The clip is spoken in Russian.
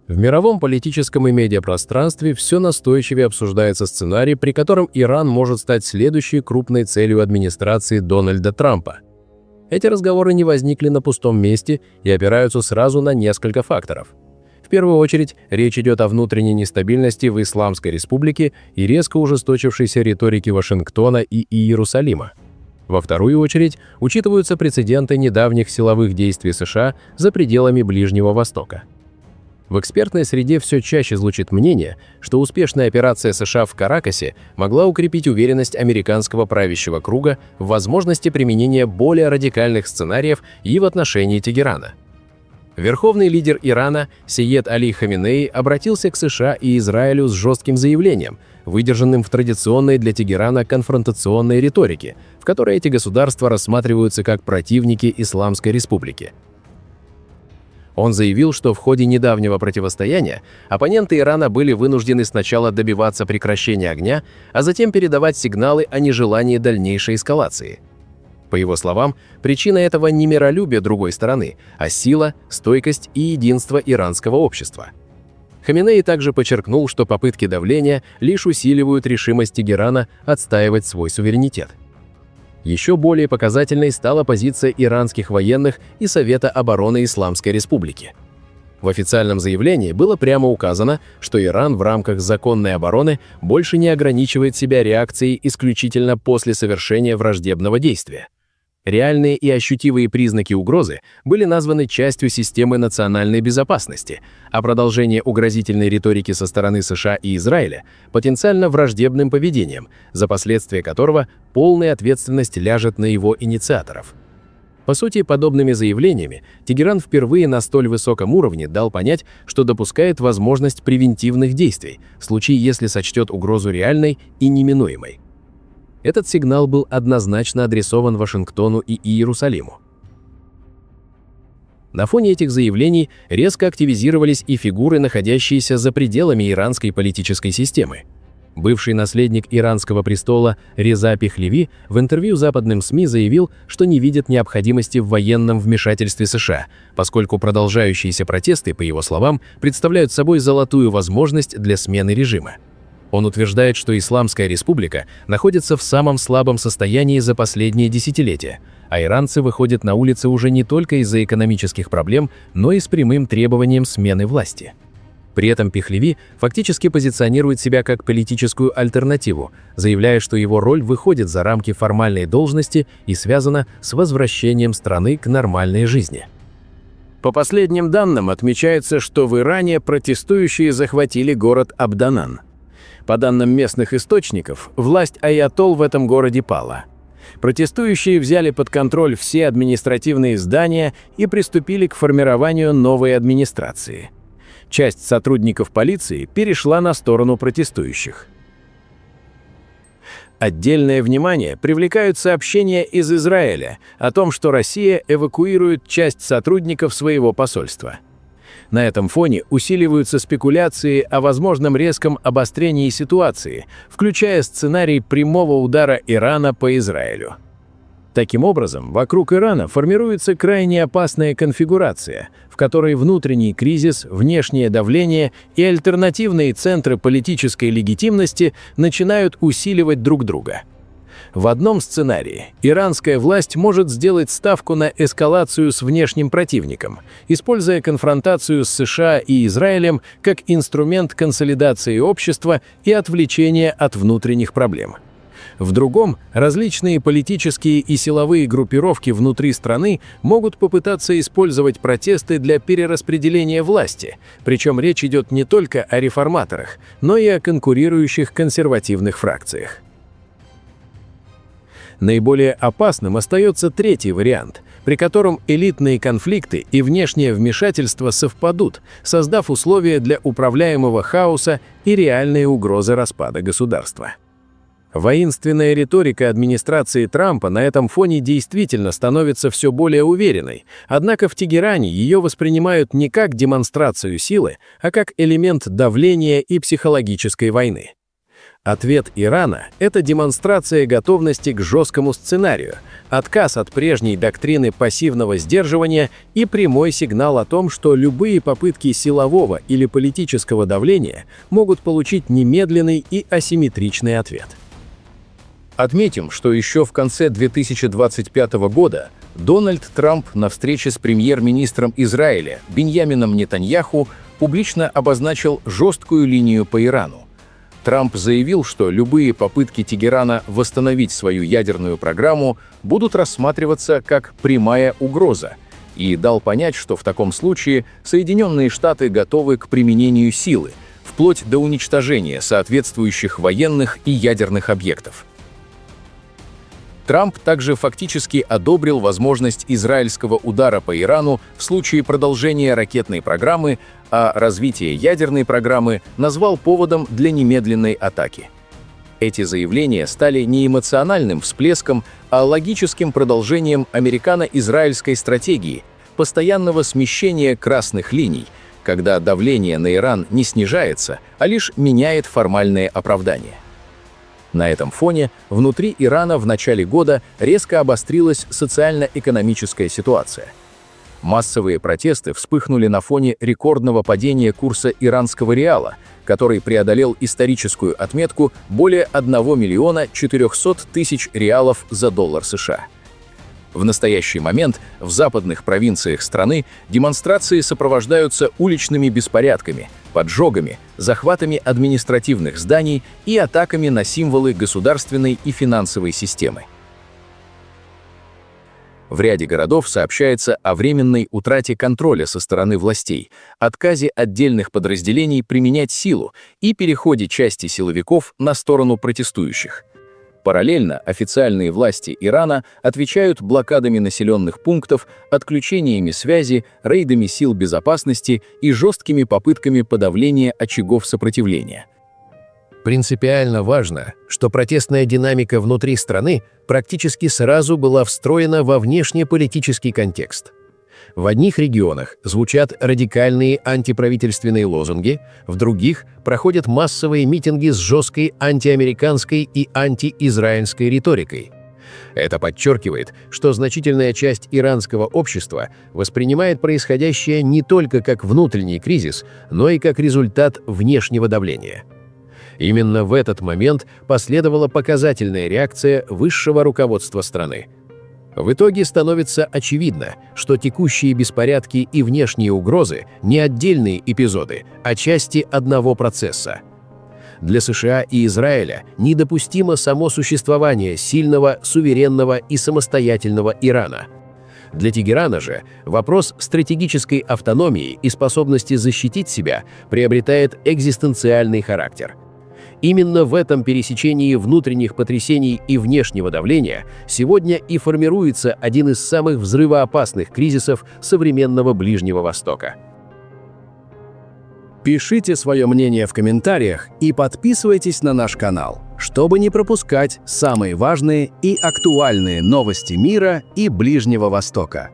В мировом политическом и медиапространстве все настойчивее обсуждается сценарий, при котором Иран может стать следующей крупной целью администрации Дональда Трампа. Эти разговоры не возникли на пустом месте и опираются сразу на несколько факторов. В первую очередь, речь идет о внутренней нестабильности в Исламской Республике и резко ужесточившейся риторике Вашингтона и Иерусалима. Во вторую очередь, учитываются прецеденты недавних силовых действий США за пределами Ближнего Востока. В экспертной среде все чаще звучит мнение, что успешная операция США в Каракасе могла укрепить уверенность американского правящего круга в возможности применения более радикальных сценариев и в отношении Тегерана. Верховный лидер Ирана Сейед Али Хаминеи обратился к США и Израилю с жестким заявлением, выдержанным в традиционной для Тегерана конфронтационной риторике, в которой эти государства рассматриваются как противники Исламской Республики. Он заявил, что в ходе недавнего противостояния оппоненты Ирана были вынуждены сначала добиваться прекращения огня, а затем передавать сигналы о нежелании дальнейшей эскалации. По его словам, причина этого не миролюбие другой стороны, а сила, стойкость и единство иранского общества. Хаминеи также подчеркнул, что попытки давления лишь усиливают решимость Тегерана отстаивать свой суверенитет. Еще более показательной стала позиция иранских военных и Совета обороны Исламской Республики. В официальном заявлении было прямо указано, что Иран в рамках законной обороны больше не ограничивает себя реакцией исключительно после совершения враждебного действия. Реальные и ощутимые признаки угрозы были названы частью системы национальной безопасности, а продолжение угрозительной риторики со стороны США и Израиля – потенциально враждебным поведением, за последствия которого полная ответственность ляжет на его инициаторов. По сути, подобными заявлениями Тегеран впервые на столь высоком уровне дал понять, что допускает возможность превентивных действий в случае, если сочтет угрозу реальной и неминуемой. Этот сигнал был однозначно адресован Вашингтону и Иерусалиму. На фоне этих заявлений резко активизировались и фигуры, находящиеся за пределами иранской политической системы. Бывший наследник иранского престола Реза Пехлеви в интервью западным СМИ заявил, что не видит необходимости в военном вмешательстве США, поскольку продолжающиеся протесты, по его словам, представляют собой золотую возможность для смены режима. Он утверждает, что Исламская Республика находится в самом слабом состоянии за последние десятилетия, а иранцы выходят на улицы уже не только из-за экономических проблем, но и с прямым требованием смены власти. При этом Пехлеви фактически позиционирует себя как политическую альтернативу, заявляя, что его роль выходит за рамки формальной должности и связана с возвращением страны к нормальной жизни. По последним данным отмечается, что в Иране протестующие захватили город Абданан. По данным местных источников, власть аятолл в этом городе пала. Протестующие взяли под контроль все административные здания и приступили к формированию новой администрации. Часть сотрудников полиции перешла на сторону протестующих. Отдельное внимание привлекают сообщения из Израиля о том, что Россия эвакуирует часть сотрудников своего посольства. На этом фоне усиливаются спекуляции о возможном резком обострении ситуации, включая сценарий прямого удара Ирана по Израилю. Таким образом, вокруг Ирана формируется крайне опасная конфигурация, в которой внутренний кризис, внешнее давление и альтернативные центры политической легитимности начинают усиливать друг друга. В одном сценарии иранская власть может сделать ставку на эскалацию с внешним противником, используя конфронтацию с США и Израилем как инструмент консолидации общества и отвлечения от внутренних проблем. В другом, различные политические и силовые группировки внутри страны могут попытаться использовать протесты для перераспределения власти, причем речь идет не только о реформаторах, но и о конкурирующих консервативных фракциях. Наиболее опасным остается третий вариант, при котором элитные конфликты и внешнее вмешательство совпадут, создав условия для управляемого хаоса и реальные угрозы распада государства. Воинственная риторика администрации Трампа на этом фоне действительно становится все более уверенной, однако в Тегеране ее воспринимают не как демонстрацию силы, а как элемент давления и психологической войны. Ответ Ирана – это демонстрация готовности к жесткому сценарию, отказ от прежней доктрины пассивного сдерживания и прямой сигнал о том, что любые попытки силового или политического давления могут получить немедленный и асимметричный ответ. Отметим, что еще в конце 2025 года Дональд Трамп на встрече с премьер-министром Израиля Биньямином Нетаньяху публично обозначил жесткую линию по Ирану. Трамп заявил, что любые попытки Тегерана восстановить свою ядерную программу будут рассматриваться как прямая угроза, и дал понять, что в таком случае Соединенные Штаты готовы к применению силы, вплоть до уничтожения соответствующих военных и ядерных объектов. Трамп также фактически одобрил возможность израильского удара по Ирану в случае продолжения ракетной программы, а развитие ядерной программы назвал поводом для немедленной атаки. Эти заявления стали не эмоциональным всплеском, а логическим продолжением американо-израильской стратегии постоянного смещения красных линий, когда давление на Иран не снижается, а лишь меняет формальные оправдания. На этом фоне внутри Ирана в начале года резко обострилась социально-экономическая ситуация. Массовые протесты вспыхнули на фоне рекордного падения курса иранского реала, который преодолел историческую отметку более 1 миллиона 400 тысяч реалов за доллар США. В настоящий момент в западных провинциях страны демонстрации сопровождаются уличными беспорядками, поджогами, захватами административных зданий и атаками на символы государственной и финансовой системы. В ряде городов сообщается о временной утрате контроля со стороны властей, отказе отдельных подразделений применять силу и переходе части силовиков на сторону протестующих. Параллельно официальные власти Ирана отвечают блокадами населенных пунктов, отключениями связи, рейдами сил безопасности и жесткими попытками подавления очагов сопротивления. Принципиально важно, что протестная динамика внутри страны практически сразу была встроена во внешнеполитический контекст. В одних регионах звучат радикальные антиправительственные лозунги, в других проходят массовые митинги с жесткой антиамериканской и антиизраильской риторикой. Это подчеркивает, что значительная часть иранского общества воспринимает происходящее не только как внутренний кризис, но и как результат внешнего давления. Именно в этот момент последовала показательная реакция высшего руководства страны. В итоге становится очевидно, что текущие беспорядки и внешние угрозы не отдельные эпизоды, а части одного процесса. Для США и Израиля недопустимо само существование сильного, суверенного и самостоятельного Ирана. Для Тегерана же вопрос стратегической автономии и способности защитить себя приобретает экзистенциальный характер. Именно в этом пересечении внутренних потрясений и внешнего давления сегодня и формируется один из самых взрывоопасных кризисов современного Ближнего Востока. Пишите свое мнение в комментариях и подписывайтесь на наш канал, чтобы не пропускать самые важные и актуальные новости мира и Ближнего Востока.